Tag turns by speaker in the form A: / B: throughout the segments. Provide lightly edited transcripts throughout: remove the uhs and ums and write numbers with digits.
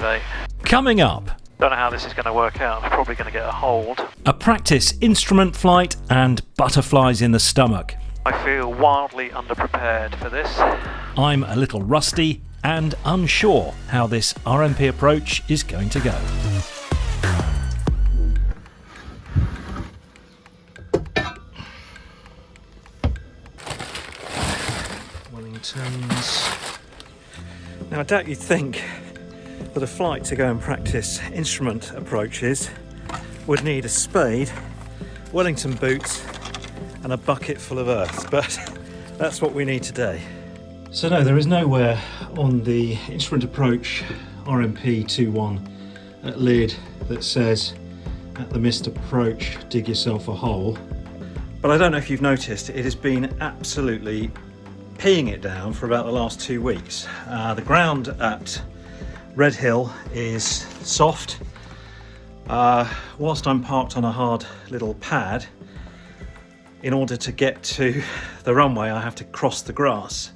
A: activate.
B: Coming up,
A: Don't know how this is going to work out. I'm probably going to get a hold.
B: a practice instrument flight and butterflies in the stomach.
A: I feel wildly underprepared for this.
B: I'm a little rusty and unsure how this RMP approach is going to go. Wellingtons. Now, I doubt you'd think that a flight to go and practice instrument approaches would need a spade, Wellington boots and a bucket full of earth, but that's what we need today. So no, there is nowhere on the instrument approach RMP 21 at lid that says at the missed approach dig yourself a hole. But I don't know if you've noticed, it has been absolutely peeing it down for about the last 2 weeks. The ground at Red Hill is soft. Whilst I'm parked on a hard little pad, in order to get to the runway I have to cross the grass.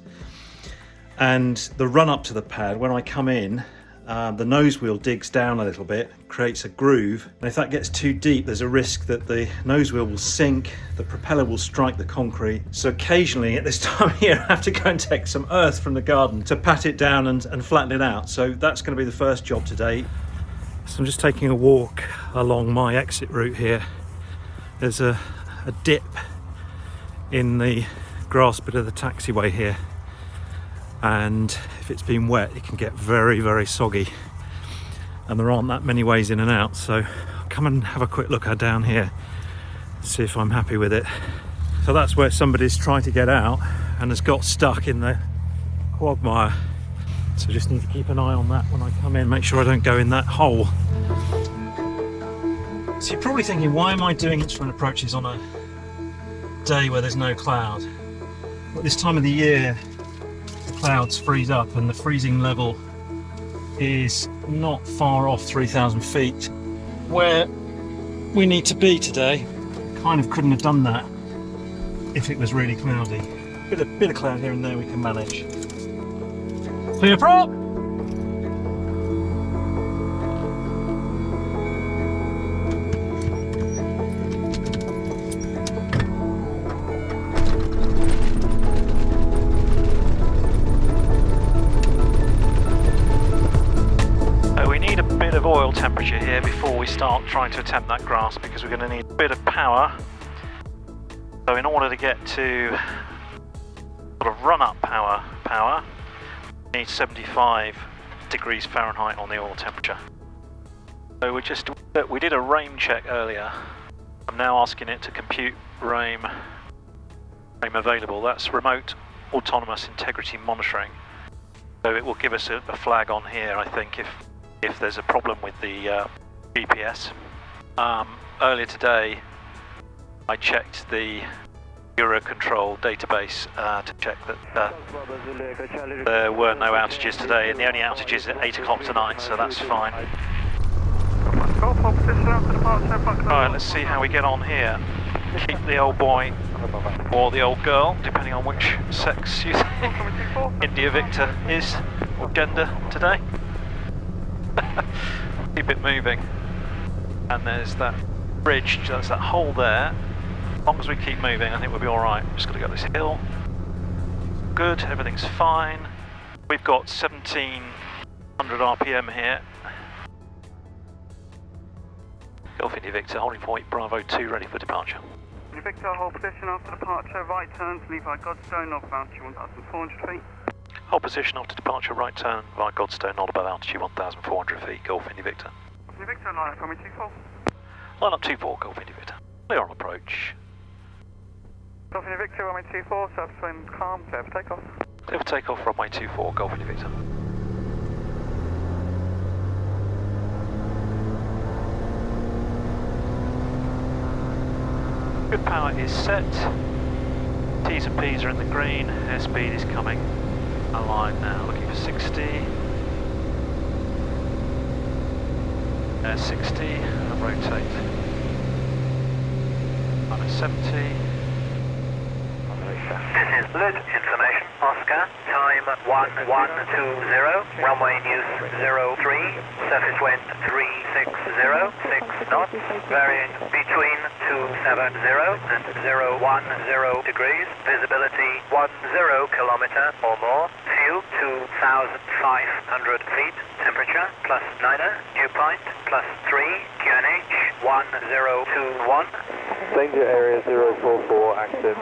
B: And the run up to the pad, when I come in, the nose wheel digs down a little bit, creates a groove, and if that gets too deep there's a risk that the nose wheel will sink, the propeller will strike the concrete. So occasionally at this time of year I have to go and take some earth from the garden to pat it down and flatten it out. So that's going to be the first job today. So I'm just taking a walk along my exit route here. There's a dip in the grass bit of the taxiway here, and if it's been wet it can get very, very soggy, and there aren't that many ways in and out, so I'll come and have a quick look down here, see if I'm happy with it. So that's where somebody's tried to get out and has got stuck in the quagmire, so just need to keep an eye on that when I come in, make sure I don't go in that hole. So you're probably thinking, why am I doing instrument approaches on a day where there's no cloud? But this time of the year the clouds freeze up, and the freezing level is not far off 3,000 feet where we need to be today. Kind of couldn't have done that if it was really cloudy. Bit of cloud here and there we can manage. Clear prop! Oil temperature here before we start trying to attempt that grass, because we're going to need a bit of power. So in order to get to sort of run up power, we need 75 degrees Fahrenheit on the oil temperature. So we did a RAIM check earlier. I'm now asking it to compute RAIM available. That's remote autonomous integrity monitoring. So it will give us a flag on here, I think, if there's a problem with the GPS. Earlier today I checked the Eurocontrol database to check that there were no outages today, and the only outage is at 8 o'clock tonight, so that's fine. Alright, let's see how we get on here. Keep the old boy or the old girl, depending on which sex you think India Victor is, or gender today. Keep it moving, and there's that bridge, that's that hole there. As long as we keep moving I think we'll be alright. Just got to go this hill. Good, everything's fine. We've got 1700 RPM here. Golf India Victor, holding point Bravo 2, ready for departure.
C: India Victor, hold position after departure, right turn to leave by Godstone, north altitude 1,400 feet.
A: Hold position after departure, right turn via Godstone, not above altitude 1,400 feet, Golf India Victor.
C: India Victor, line up, coming 24.
A: Line up 24, Golf India Victor. Clear on approach.
C: Golf India Victor, runway 24, surface wind calm, clear for takeoff.
A: Clear for takeoff, runway 24, Golf India Victor. Good power is set. T's and P's are in the green. Airspeed is coming aligned now, looking for 60. Air 60, and rotate. I'm at 70.
C: This is Lid information.
D: Oscar, time 1120, runway news 03, surface wind 360, 6 knots, varying between 270 and 010 degrees, visibility 10 kilometer or more, fuel 2,500 feet, temperature plus 9er, dew point plus 3, QNH 1021.
E: Danger area 044 active.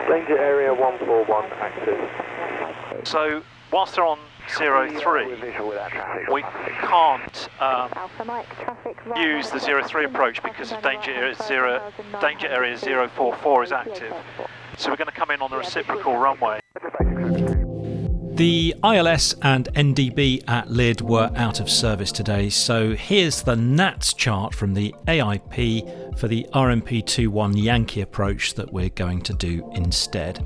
E: Danger area 141 active.
A: So whilst they're on 03, we can't use the 03 approach because of danger area 044 is active. So we're going to come in on the reciprocal runway.
B: The ILS and NDB at Lydd were out of service today, so here's the NATS chart from the AIP for the RMP21 Yankee approach that we're going to do instead.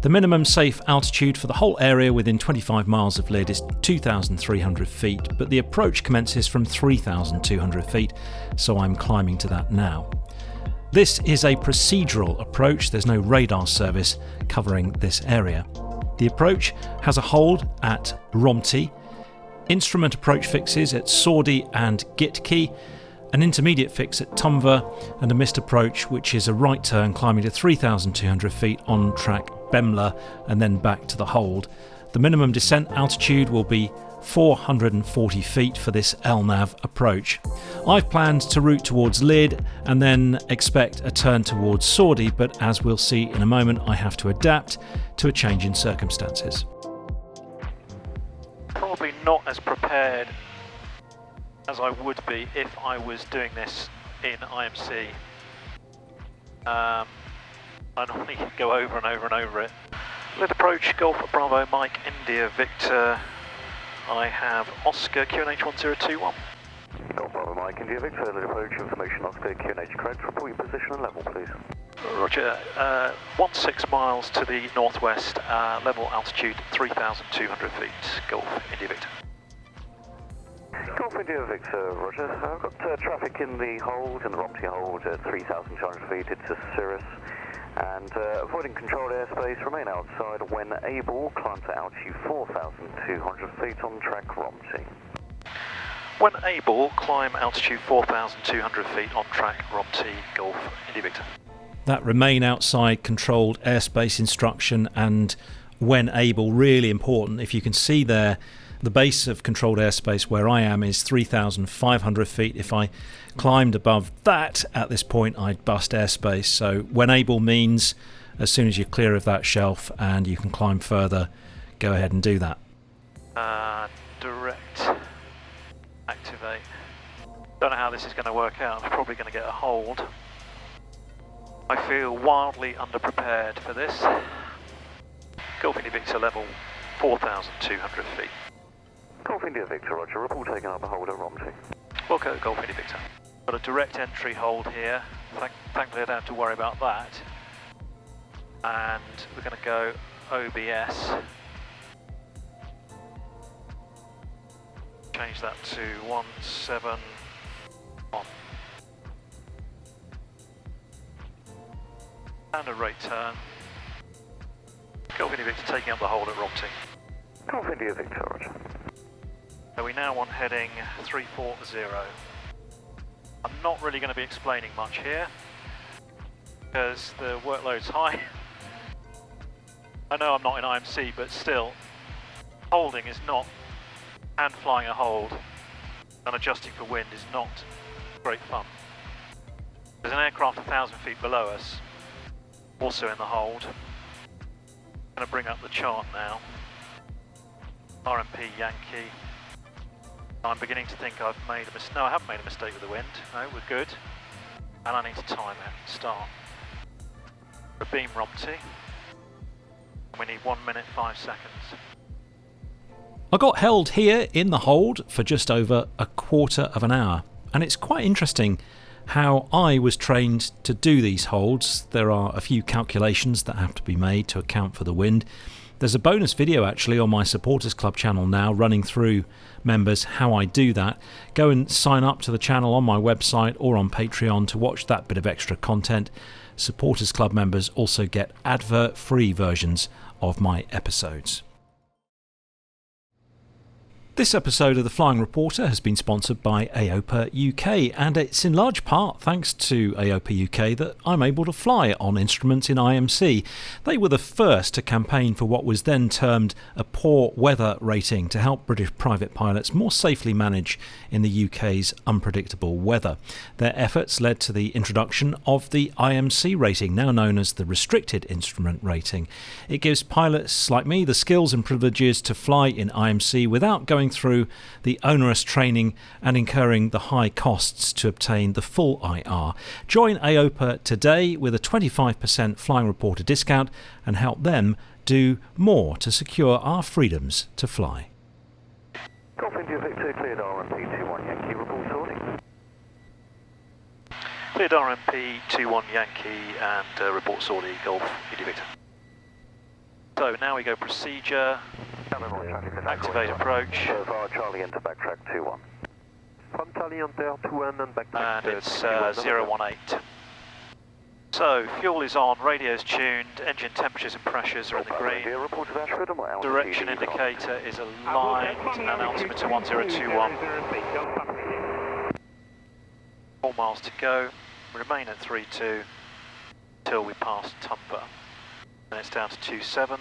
B: The minimum safe altitude for the whole area within 25 miles of Lydd is 2,300 feet, but the approach commences from 3,200 feet, so I'm climbing to that now. This is a procedural approach, there's no radar service covering this area. The approach has a hold at Romtey, instrument approach fixes at Sordy and Gitki, an intermediate fix at Tumver, and a missed approach which is a right turn climbing to 3,200 feet on track Bemler and then back to the hold. The minimum descent altitude will be 440 feet for this LNAV approach. I've planned to route towards Lydd and then expect a turn towards Sordy, but as we'll see in a moment, I have to adapt to a change in circumstances.
A: Probably not as prepared as I would be if I was doing this in IMC. I normally go over and over and over it. Lydd approach, Golf Bravo Mike India Victor. I have Oscar QNH 1021.
E: Golf Bravo Mike India Victor, Lydd approach, information Oscar QNH correct, report your position and level please.
A: Roger, 16 miles to the northwest, level altitude 3,200 feet, Golf India Victor.
E: Golf India Victor, Roger. I've got traffic in the hold, in the Romtey hold at 3,200 feet, it's a Cirrus. And avoiding controlled airspace, remain outside when able, climb to altitude 4,200 feet on track Romtey.
A: When able, climb altitude 4,200 feet on track Romtey, Golf India Victor.
B: That remain outside controlled airspace instruction and when able, really important. If you can see there, the base of controlled airspace where I am is 3,500 feet. If I climbed above that at this point, I'd bust airspace. So when able means as soon as you're clear of that shelf and you can climb further, go ahead and do that.
A: Direct activate. Don't know how this is going to work out. I'm probably going to get a hold. I feel wildly underprepared for this. Golf India Victor level 4,200 feet.
E: Golf India Victor, Roger. Report taking up a hold at Romtey.
A: Okay, Golf India Victor. Got a direct entry hold here. Thankfully I don't have to worry about that. And we're going to go OBS. Change that to 171. And a right turn. Golf India Victor taking up the hold at Romtey.
E: Golf India Victor, Roger.
A: So we now want heading 340. I'm not really going to be explaining much here because the workload's high. I know I'm not in IMC, but still, holding is not, and flying a hold and adjusting for wind is not great fun. There's an aircraft 1,000 feet below us, also in the hold. I'm going to bring up the chart now. RMP Yankee. I'm beginning to think I've made a mistake. No, I haven't made a mistake with the wind. No, we're good. And I need to time it. Start. A beam Romtey. We need 1 minute 5 seconds.
B: I got held here in the hold for just over a quarter of an hour, and it's quite interesting how I was trained to do these holds. There are a few calculations that have to be made to account for the wind. There's a bonus video actually on my Supporters Club channel now running through members how I do that. Go and sign up to the channel on my website or on Patreon to watch that bit of extra content. Supporters Club members also get advert-free versions of my episodes. This episode of The Flying Reporter has been sponsored by AOPA UK, and it's in large part thanks to AOPA UK that I'm able to fly on instruments in IMC. They were the first to campaign for what was then termed a poor weather rating to help British private pilots more safely manage in the UK's unpredictable weather. Their efforts led to the introduction of the IMC rating, now known as the Restricted Instrument Rating. It gives pilots like me the skills and privileges to fly in IMC without going through the onerous training and incurring the high costs to obtain the full IR. Join AOPA today with a 25% Flying Reporter discount and help them do more to secure our freedoms to fly.
E: Golf India Victor, cleared RMP 21 Yankee, report sorting.
A: Cleared RMP 21 Yankee and report sortie, Golf India Victor. So now we go procedure, activate approach,
E: So far, Charlie enter backtrack 21.
F: From Charlie enter 21 and backtrack.
A: and it's 018. So fuel is on, radio's tuned, engine temperatures and pressures are in the green,
E: Report to Ashford and what altitude
A: direction
E: are you on?
A: indicator is aligned and altimeter 1021. 4 miles to go, remain at 32 until we pass Tumper. Then it's down to 27.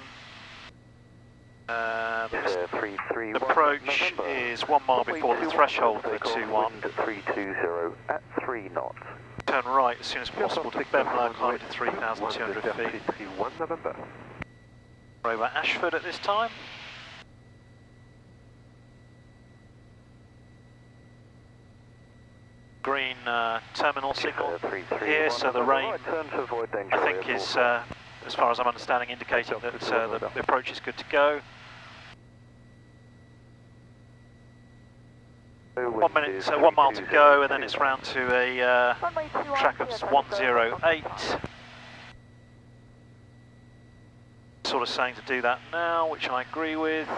A: The
E: 331
A: approach
E: November.
A: is 1 mile before the threshold for 21.
E: Wind at 320 at 3 knots.
A: Turn right as soon as possible to Bemlow, climbing to 3,200 feet.
F: 1 November.
A: Over Ashford at this time. Green terminal signal here, so the rain
E: Turn to avoid danger.
A: I think is, as far as I'm understanding, indicating that the approach is good to go. 1 minute, 1 mile to go, and then it's round to a track of 108. Sort of saying to do that now, which I agree with.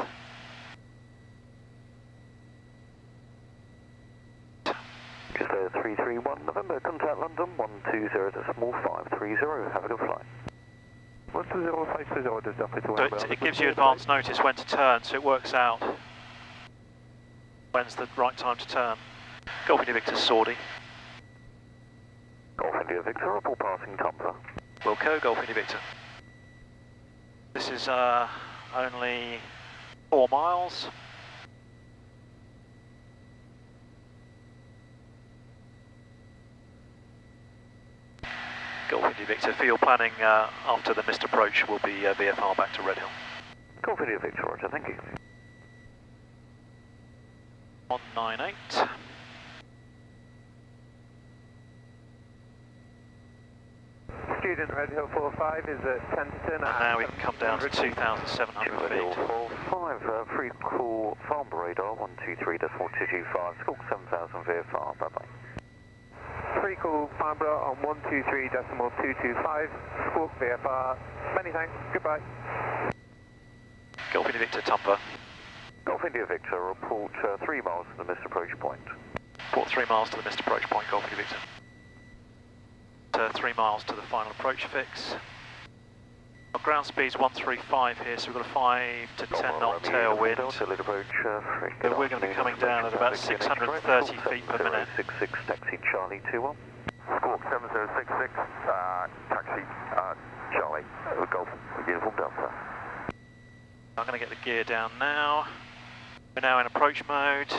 E: Just 331 November, contact London 120.530. Have a good flight.
F: 120.530,
A: So it gives you advance notice when to turn, so it works out when's the right time to turn. Golf India Victor Sortie.
E: Golf India Victor, report passing Tumper.
A: Wilco, Golf India Victor. This is only 4 miles. Golf India Victor, for your planning after the missed approach will be VFR back to Redhill.
E: Golf India Victor, roger, thank you.
A: 198.
F: Student Redhill 45 is at 10 to turn.
A: And now we can come down to 2,700
E: Redhill
A: feet.
E: 45, free call, Farnborough radar 123.225, squawk 7,000 VFR, bye bye.
F: Free call Farnborough on 123.225, squawk VFR. Many thanks, goodbye.
A: Golf India Victor Tumper.
E: Golf India Victor, report 3 miles to the missed approach point.
A: Port 3 miles to the missed approach point, Golf India Victor. 3 miles to the final approach fix. Our ground speed's 135 here, so we've got a 5 to 10 knot tailwind. But we're going to be coming down at about 630 feet per minute.
E: 66 taxi Charlie 21.
F: Squawk 7066, taxi Charlie, Golf, uniform Delta.
A: I'm going to get the gear down now. We're now in approach mode.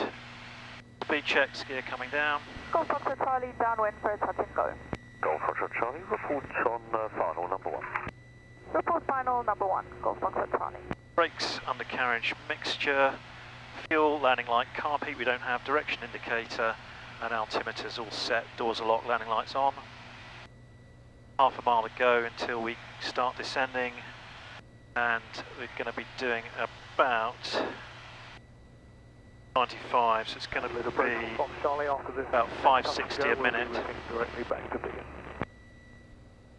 A: Speed checks, gear coming down.
G: Golf Foxtrot Charlie, downwind for a touch and go.
E: Golf Foxtrot Charlie, report on final number 1.
G: Report final number 1, Golf Foxtrot Charlie.
A: Brakes, undercarriage mixture, fuel, landing light carpet, we don't have, direction indicator, and altimeter's all set, doors are locked, landing lights on. Half a mile to go until we start descending, and we're going to be doing about 95, so it's going to be about 560 a minute.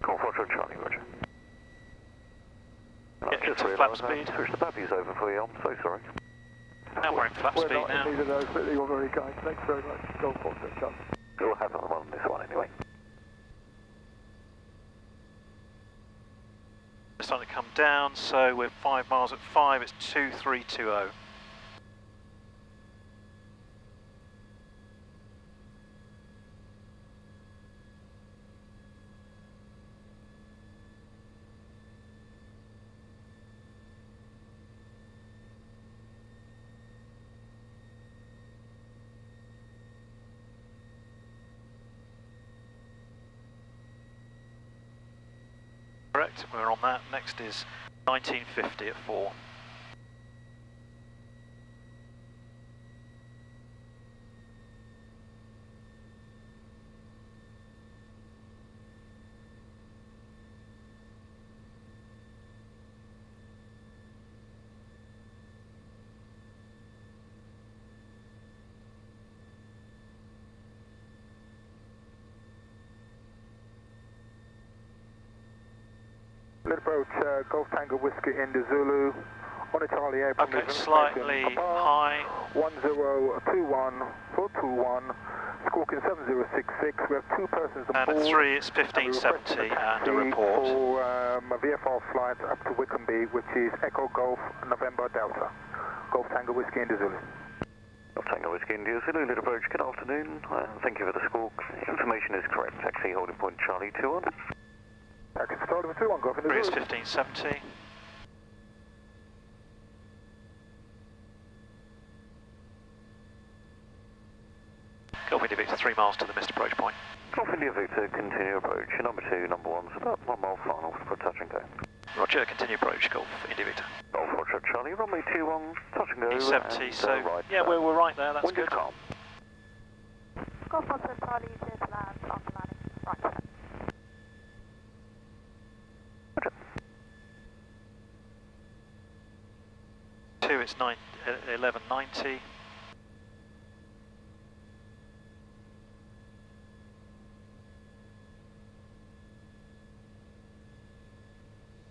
E: Golf Foxtrot Charlie, roger.
A: Get into flap speed.
E: Push the babbies over for you, I'm so sorry.
A: Now we're in flap speed now.
F: Neither of those, but you're very kind. Thanks very much. Golf Foxtrot Charlie.
E: You'll have them on this one anyway.
A: We're starting to come down, so we're 5 miles at 5, it's 2320. Correct, we're on that. Next is 1950 at 4.
F: Approach Golf Tango Whiskey India Zulu on a Charlie April.
A: Okay, slightly high.
F: 1021 for 21, squawking 7066. We have 2 persons on board.
A: And at 3 it's 1570 and a report.
F: For a VFR flight up to Wickham, which is Echo Golf November Delta. Golf Tango Whiskey India Zulu.
E: Golf Tango Whiskey India Zulu, lead approach, good afternoon. Thank you for the squawk. Information is correct. Taxi holding point Charlie 21.
F: Taxi started with 21, Golf India
A: 3 is
F: Zulu.
A: 1570. Golf India Victor, 3 miles to the missed approach point.
E: Golf India Victor, continue approach. Number 2, number 1's about 1 mile final for touch and go.
A: Roger, continue approach, Golf India Victor.
E: Golf Roger Charlie, runway 21, touch and go.
A: 70,
E: and,
A: so
E: right,
A: yeah, we're right there, that's
E: wind is
A: good.
E: calm.
G: Golf Foxtrot Charlie, clear to land after landing. Right turn.
E: Roger.
A: 2 it's 1190.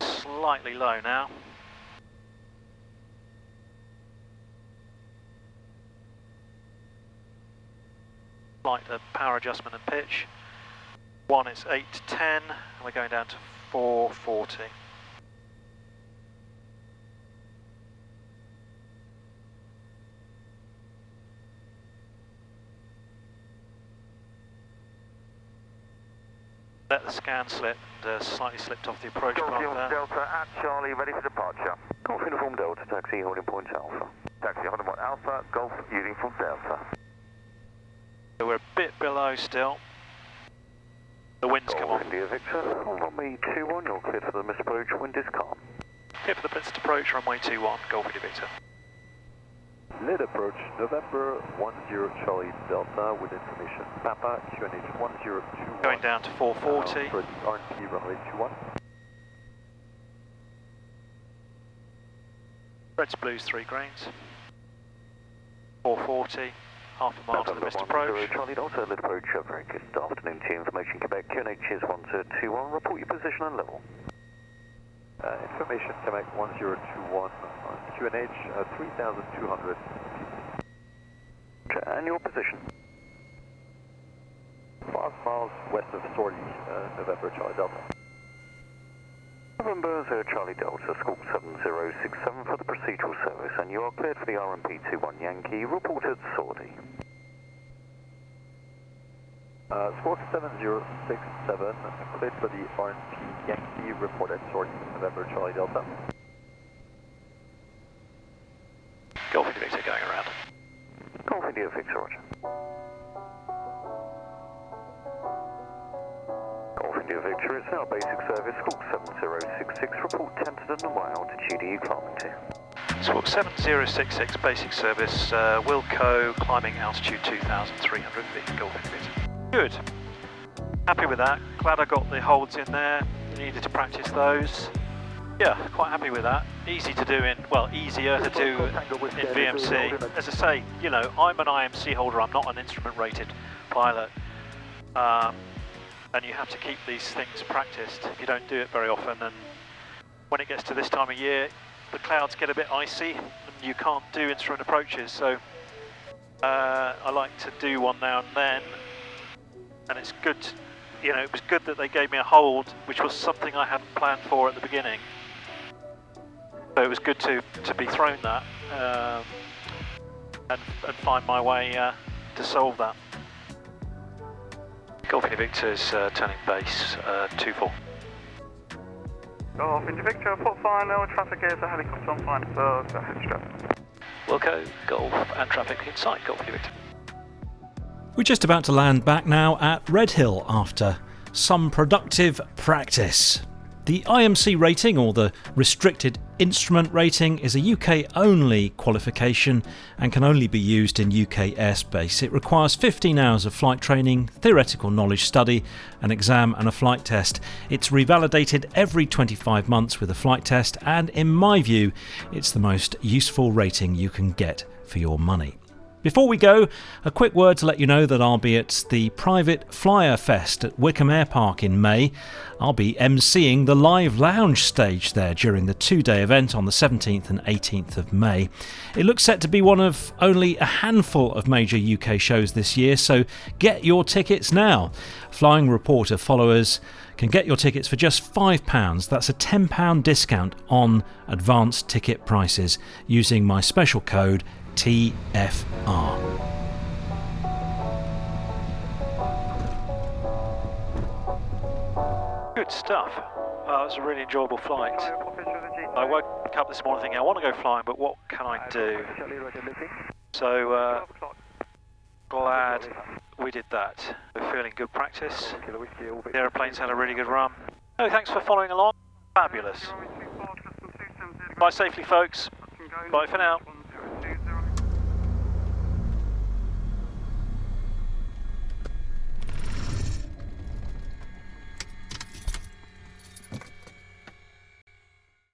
A: Slightly low now. Slight power adjustment and pitch. 1 is 8 to 10, and we're going down to 440. Let the scan slip and slightly slipped off the approach
E: Golf
A: path
E: Uniform
A: there.
E: Delta at Charlie, ready for departure. Golf Uniform Delta, taxi holding point Alpha. Taxi holding point Alpha, Golf Uniform Delta.
A: So we're a bit below still. The wind's come
E: Golf
A: on.
E: India Victor, on runway 21, you're cleared for the missed approach, wind is calm.
A: Clear for the missed approach, runway 21, Golf India Victor.
H: Lead approach, November 10 Charlie Delta with information. Papa, QNH 1021.
A: Going down to 440.
H: For the RNP runway 21.
A: Reds, blues, 3 greens. 440, half a mile to the missed approach.
E: Charlie Delta, lead approach, very good afternoon to you. Information Quebec, QNH is 1021, report your position and level.
H: Information Quebec 1021 on QNH 3200.
E: And your position?
H: 5 miles west of Sorley, November Charlie Delta.
E: November 0 Charlie Delta, squawk 7067 for the procedural service, and you are cleared for the RMP 21 Yankee, reported Sortie.
H: Squawk 7067, cleared for the RNP Yankee, reported Sortie, November Charlie Delta.
A: Golf India Victor going around.
E: Golf India Victor, roger. Golf India Victor, it's now basic service, squawk 7066, report tentative and what altitude are you climbing to?
A: Squawk 7066, basic service, Wilco, climbing altitude 2,300 feet, Golf India Victor. Good. Happy with that. Glad I got the holds in there. Needed to practice those. Yeah, quite happy with that. Easy to do in, well, easier to do in VMC. As I say, you know, I'm an IMC holder, I'm not an instrument rated pilot. And you have to keep these things practiced. You don't do it very often, and when it gets to this time of year, the clouds get a bit icy and you can't do instrument approaches, so I like to do one now and then, and it's good, you know, it was good that they gave me a hold, which was something I hadn't planned for at the beginning. So it was good to be thrown that and find my way to solve that. Golf India Victor's turning base 24.
C: Golf India Victor, put final, traffic is a helicopter on final, so head strap.
A: Wilco, Golf and traffic in sight, Golf India Victor.
B: We're just about to land back now at Redhill after some productive practice. The IMC rating, or the Restricted Instrument Rating, is a UK-only qualification and can only be used in UK airspace. It requires 15 hours of flight training, theoretical knowledge study, an exam and a flight test. It's revalidated every 25 months with a flight test, and in my view, it's the most useful rating you can get for your money. Before we go, a quick word to let you know that I'll be at the Private Flyer Fest at Wickham Air Park in May. I'll be emceeing the live lounge stage there during the two-day event on the 17th and 18th of May. It looks set to be one of only a handful of major UK shows this year, so get your tickets now. Flying Reporter followers can get your tickets for just £5. That's a £10 discount on advanced ticket prices using my special code TFR.
A: Good stuff. It was a really enjoyable flight. I woke up this morning thinking I want to go flying, but what can I do? So glad we did that. We're feeling good practice. The aeroplane's had a really good run. Oh, thanks for following along. Fabulous. Fly safely, folks. Bye for now.